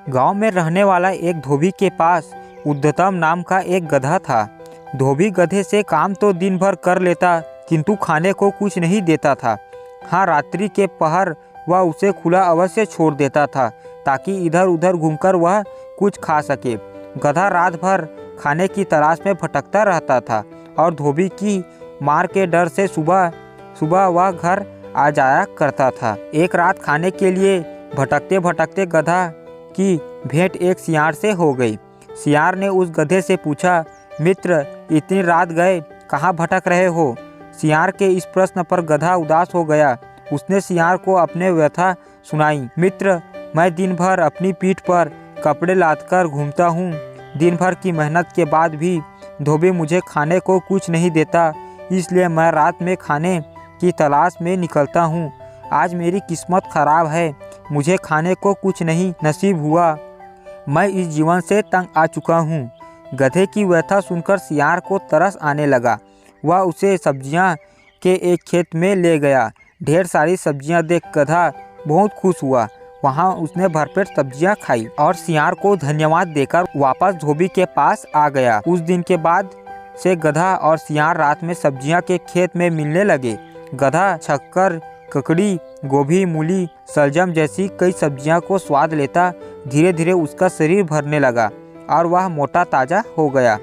गांव में रहने वाला एक धोबी के पास उद्धतम नाम का एक गधा था। धोबी गधे से काम तो दिन भर कर लेता, किंतु खाने को कुछ नहीं देता था। हाँ, रात्रि के पहर वह उसे खुला अवश्य छोड़ देता था ताकि इधर उधर घूमकर वह कुछ खा सके। गधा रात भर खाने की तलाश में भटकता रहता था और धोबी की मार के डर से सुबह सुबह वह घर आ जाया करता था। एक रात खाने के लिए भटकते भटकते गधा की भेंट एक सियार से हो गई। सियार ने उस गधे से पूछा, मित्र, इतनी रात गए कहाँ भटक रहे हो? सियार के इस प्रश्न पर गधा उदास हो गया। उसने सियार को अपने व्यथा सुनाई। मित्र, मैं दिन भर अपनी पीठ पर कपड़े लादकर घूमता हूँ। दिन भर की मेहनत के बाद भी धोबी मुझे खाने को कुछ नहीं देता, इसलिए मैं रात में खाने की तलाश में निकलता हूँ। आज मेरी किस्मत खराब है, मुझे खाने को कुछ नहीं नसीब हुआ। मैं इस जीवन से तंग आ चुका हूँ। गधे की व्यथा सुनकर सियार को तरस आने लगा। वह उसे सब्जियाँ के एक खेत में ले गया। ढेर सारी सब्जियाँ देख गधा बहुत खुश हुआ। वहाँ उसने भरपेट सब्जियाँ खाई और सियार को धन्यवाद देकर वापस धोबी के पास आ गया। उस दिन के बाद से गधा और सियार रात में सब्जियाँ के खेत में मिलने लगे। गधा शक्कर, ककड़ी, गोभी, मूली, सलजम जैसी कई सब्जियां को स्वाद लेता धीरे धीरे उसका शरीर भरने लगा और वह मोटा ताजा हो गया।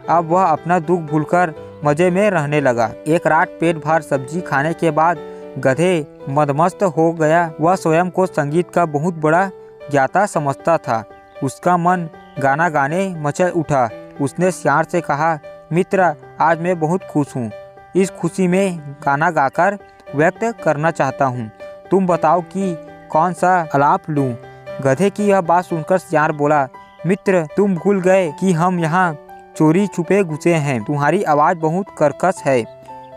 अब वह अपना दुख भूलकर मजे में रहने लगा। एक रात पेट भर सब्जी खाने के बाद गधे मदमस्त हो गया। वह स्वयं को संगीत का बहुत बड़ा ज्ञाता समझता था। उसका मन गाना गाने मचल उठा। उसने सियार से कहा, मित्र, आज मैं बहुत खुश हूँ। इस खुशी में गाना गाकर व्यक्त करना चाहता हूँ। तुम बताओ कि कौन सा आलाप लूँ? गधे की यह बात सुनकर सियार बोला, मित्र, तुम भूल गए कि हम यहाँ चोरी छुपे घुसे हैं। तुम्हारी आवाज़ बहुत कर्कश है।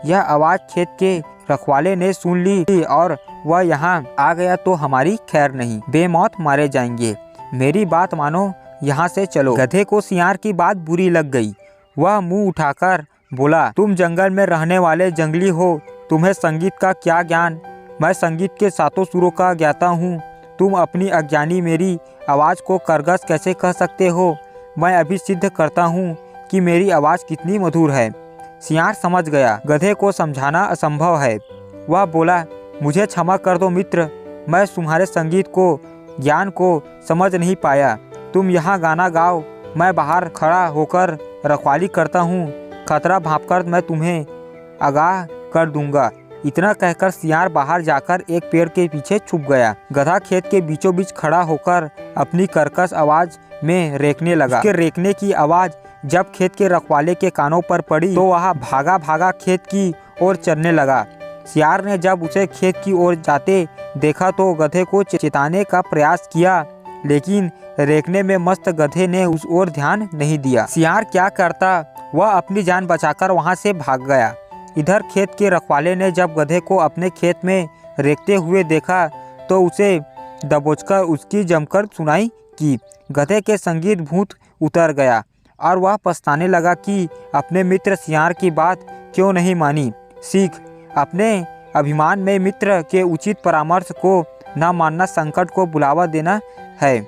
यह आवाज़ खेत के रखवाले ने सुन ली और वह यहाँ आ गया तो हमारी खैर नहीं, बेमौत मारे जाएंगे। मेरी बात मानो, यहाँ से चलो। गधे को सियार की बात बुरी लग गई। वह मुँह उठाकर बोला, तुम जंगल में रहने वाले जंगली हो, तुम्हें संगीत का क्या ज्ञान? मैं संगीत के सातों सुरों का ज्ञाता हूँ। तुम अपनी अज्ञानी मेरी आवाज़ को कर्कश कैसे कह सकते हो? मैं अभी सिद्ध करता हूँ कि मेरी आवाज़ कितनी मधुर है। सियार समझ गया गधे को समझाना असंभव है। वह बोला, मुझे क्षमा कर दो मित्र, मैं तुम्हारे संगीत को, ज्ञान को समझ नहीं पाया। तुम यहाँ गाना गाओ, मैं बाहर खड़ा होकर रखवाली करता हूँ। खतरा भांपकर मैं तुम्हें आगाह कर दूंगा। इतना कहकर सियार बाहर जाकर एक पेड़ के पीछे छुप गया। गधा खेत के बीचों बीच खड़ा होकर अपनी कर्कश आवाज में रेंकने लगा। उसके रेंकने की आवाज जब खेत के रखवाले के कानों पर पड़ी तो वह भागा भागा खेत की ओर चलने लगा। सियार ने जब उसे खेत की ओर जाते देखा तो गधे को चेताने का प्रयास किया, लेकिन रेंकने में मस्त गधे ने उस ओर ध्यान नहीं दिया। सियार क्या करता, वह अपनी जान बचाकर वहां से भाग गया। इधर खेत के रखवाले ने जब गधे को अपने खेत में रेंकते हुए देखा तो उसे दबोचकर उसकी जमकर सुनाई की। गधे के संगीत भूत उतर गया और वह पछताने लगा कि अपने मित्र सियार की बात क्यों नहीं मानी। सीख, अपने अभिमान में मित्र के उचित परामर्श को न मानना संकट को बुलावा देना है।